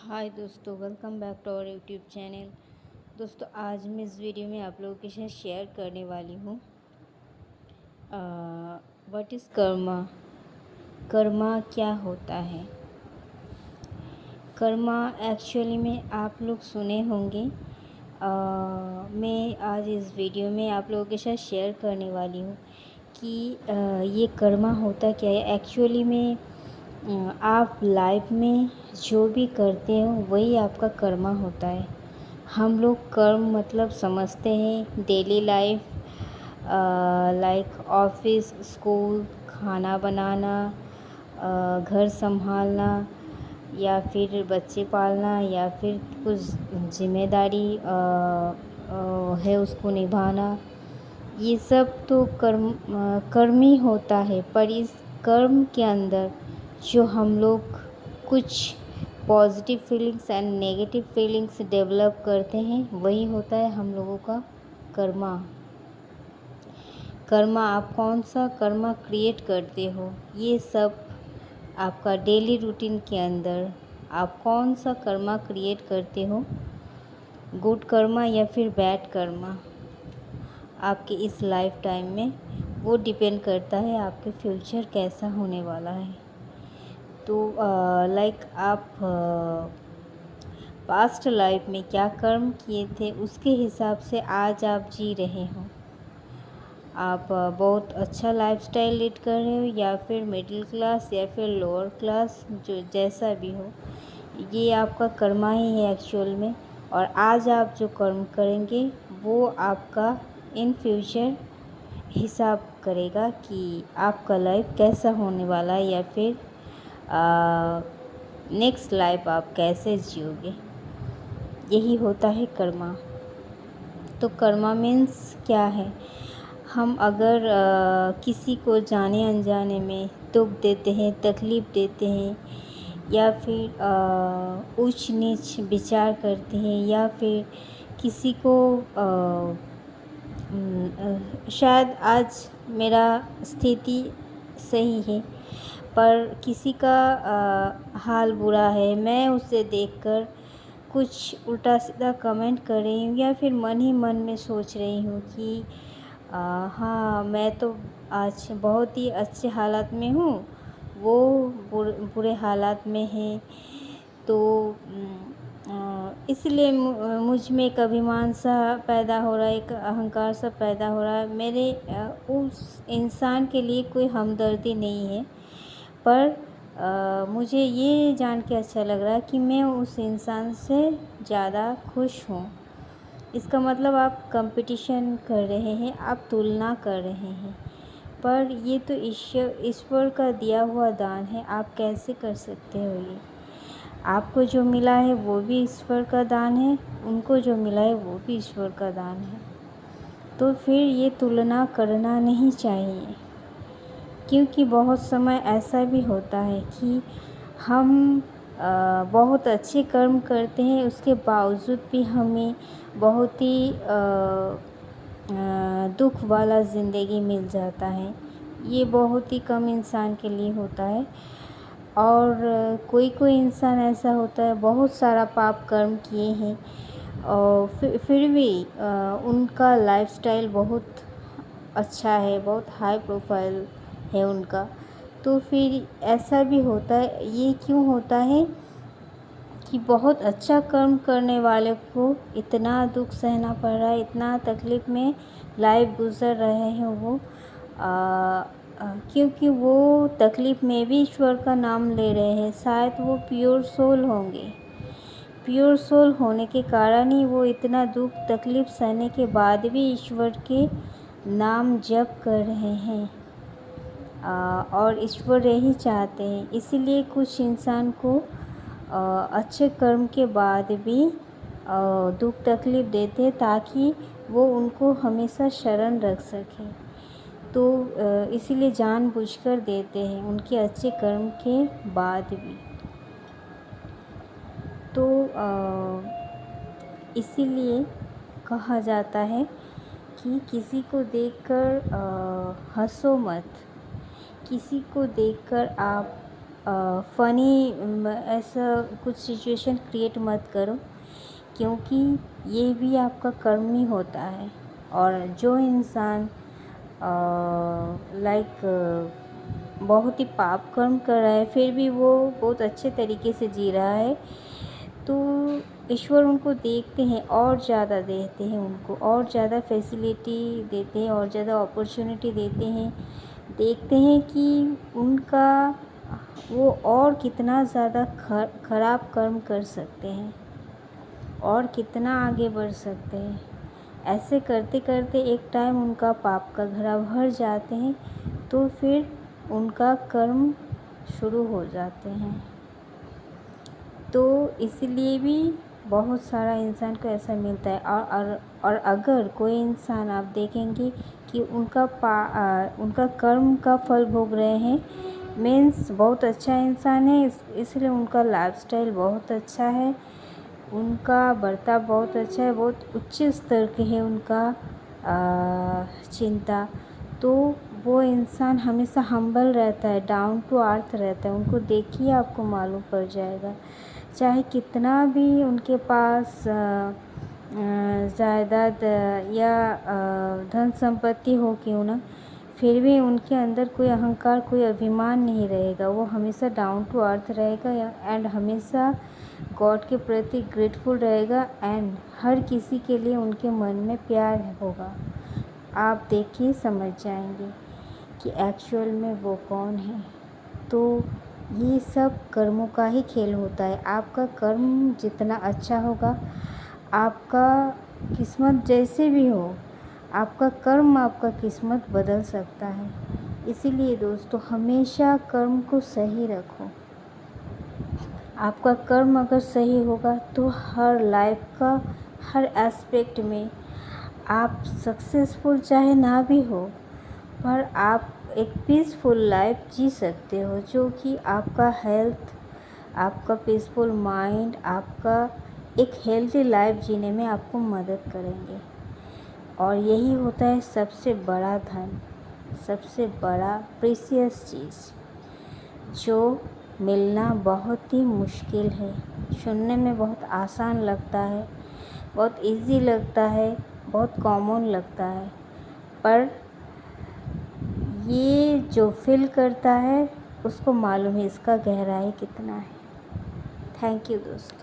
हाय दोस्तों, welcome back to our YouTube channel. दोस्तों, आज मैं इस वीडियो में आप लोगों के साथ शेयर करने वाली हूँ व्हाट इज़ कर्मा। कर्मा क्या होता है? कर्मा एक्चुअली में आप लोग सुने होंगे। मैं आज इस वीडियो में आप लोगों के साथ शेयर करने वाली हूँ कि ये कर्मा होता क्या है। एक्चुअली में आप लाइफ में जो भी करते हो वही आपका कर्मा होता है। हम लोग कर्म मतलब समझते हैं daily life, like office, school, खाना बनाना, घर संभालना, या फिर बच्चे पालना, या फिर कुछ जिम्मेदारी है उसको निभाना। ये सब तो कर्म ही होता है। पर इस कर्म के अंदर जो हम लोग कुछ positive feelings and negative feelings develop करते हैं वही होता है हम लोगों का कर्मा। कर्मा, आप कौन सा कर्मा क्रिएट करते हो, ये सब आपका डेली रूटीन के अंदर आप कौन सा कर्मा क्रिएट करते हो, गुड कर्मा या फिर बैड कर्मा, आपके इस लाइफ टाइम में वो डिपेंड करता है आपके फ्यूचर कैसा होने वाला है। तो लाइक आप पास्ट लाइफ में क्या कर्म किए थे उसके हिसाब से आज आप जी रहे हो। आप बहुत अच्छा लाइफस्टाइल लीड कर रहे हो या फिर मिडिल क्लास या फिर लोअर क्लास, जो जैसा भी हो, ये आपका कर्मा ही है एक्चुअल में। और आज आप जो कर्म करेंगे वो आपका इन फ्यूचर हिसाब करेगा कि आपका लाइफ कैसा होने वाला है, या फिर नेक्स्ट लाइफ आप कैसे जियोगे। यही होता है कर्मा। तो कर्मा मीन्स क्या है? हम अगर किसी को जाने अनजाने में दुख देते हैं, तकलीफ़ देते हैं, या फिर ऊंच नीच विचार करते हैं, या फिर किसी को शायद आज मेरा स्थिति सही है पर किसी का हाल बुरा है, मैं उसे देखकर कुछ उल्टा सीधा कमेंट कर रही हूँ, या फिर मन ही मन में सोच रही हूँ कि हाँ, मैं तो आज बहुत ही अच्छे हालात में हूँ, वो बुरे हालात में है। तो इसलिए मुझ में एक अभिमान सा पैदा हो रहा है, एक अहंकार सा पैदा हो रहा है। मेरे उस इंसान के लिए कोई हमदर्दी नहीं है, पर मुझे ये जान के अच्छा लग रहा है कि मैं उस इंसान से ज़्यादा खुश हूँ। इसका मतलब आप कंपटीशन कर रहे हैं, आप तुलना कर रहे हैं, पर ये तो ईश्वर का दिया हुआ दान है। आप कैसे कर सकते हो ये? आपको जो मिला है वो भी ईश्वर का दान है, उनको जो मिला है वो भी ईश्वर का दान है। तो फिर ये तुलना करना नहीं चाहिए, क्योंकि बहुत समय ऐसा भी होता है कि हम बहुत अच्छे कर्म करते हैं, उसके बावजूद भी हमें बहुत ही दुख वाला ज़िंदगी मिल जाता है। ये बहुत ही कम इंसान के लिए होता है। और कोई कोई इंसान ऐसा होता है, बहुत सारा पाप कर्म किए हैं और फिर भी उनका लाइफस्टाइल बहुत अच्छा है, बहुत हाई प्रोफाइल है उनका। तो फिर ऐसा भी होता है। ये क्यों होता है कि बहुत अच्छा कर्म करने वाले को इतना दुख सहना पड़ रहा है, इतना तकलीफ़ में लाइफ गुजर रहे हैं वो, क्योंकि वो तकलीफ़ में भी ईश्वर का नाम ले रहे हैं। शायद वो प्योर सोल होंगे। प्योर सोल होने के कारण ही वो इतना दुख तकलीफ़ सहने के बाद भी ईश्वर के नाम जप कर रहे हैं। और ईश्वर यही चाहते हैं, इसीलिए कुछ इंसान को अच्छे कर्म के बाद भी दुख तकलीफ़ देते हैं, ताकि वो उनको हमेशा शरण रख सकें। तो इसीलिए जानबूझकर देते हैं उनके अच्छे कर्म के बाद भी। तो इसीलिए कहा जाता है कि किसी को देखकर हंसो मत, किसी को देखकर आप फ़नी ऐसा कुछ सिचुएशन क्रिएट मत करो, क्योंकि ये भी आपका कर्म ही होता है। और जो इंसान बहुत ही पाप कर्म कर रहा है फिर भी वो बहुत अच्छे तरीके से जी रहा है, तो ईश्वर उनको देखते हैं और ज़्यादा देते हैं, उनको और ज़्यादा फैसिलिटी देते हैं और ज़्यादा अपॉर्चुनिटी देते हैं। देखते हैं कि उनका वो और कितना ज़्यादा खराब कर्म कर सकते हैं और कितना आगे बढ़ सकते हैं। ऐसे करते करते एक टाइम उनका पाप का घड़ा भर जाते हैं, तो फिर उनका कर्म शुरू हो जाते हैं। तो इसलिए भी बहुत सारा इंसान को ऐसा मिलता है। और अगर कोई इंसान आप देखेंगे कि उनका कर्म का फल भोग रहे हैं, मीन्स बहुत अच्छा इंसान है, इसलिए उनका लाइफस्टाइल बहुत अच्छा है, उनका बर्ताव बहुत अच्छा है, बहुत उच्च स्तर के है उनका चिंता, तो वो इंसान हमेशा हम्बल रहता है, डाउन टू अर्थ रहता है। उनको देखिए आपको मालूम पड़ जाएगा, चाहे कितना भी उनके पास जायदाद या धन संपत्ति हो क्यों ना, फिर भी उनके अंदर कोई अहंकार, कोई अभिमान नहीं रहेगा। वो हमेशा डाउन टू अर्थ रहेगा एंड हमेशा गॉड के प्रति ग्रेटफुल रहेगा एंड हर किसी के लिए उनके मन में प्यार होगा। आप देखिए समझ जाएंगे कि एक्चुअल में वो कौन है। तो ये सब कर्मों का ही खेल होता है। आपका कर्म जितना अच्छा होगा, आपका किस्मत जैसे भी हो, आपका कर्म आपका किस्मत बदल सकता है। इसीलिए दोस्तों हमेशा कर्म को सही रखो। आपका कर्म अगर सही होगा तो हर लाइफ का हर एस्पेक्ट में आप सक्सेसफुल चाहे ना भी हो, पर आप एक पीसफुल लाइफ जी सकते हो, जो कि आपका हेल्थ, आपका पीसफुल माइंड, आपका एक हेल्थी लाइफ जीने में आपको मदद करेंगे। और यही होता है सबसे बड़ा धन, सबसे बड़ा प्रीशियस चीज़, जो मिलना बहुत ही मुश्किल है। सुनने में बहुत आसान लगता है, बहुत इजी लगता है, बहुत कॉमन लगता है, पर ये जो फील करता है उसको मालूम है इसका गहराई कितना है। थैंक यू दोस्तों।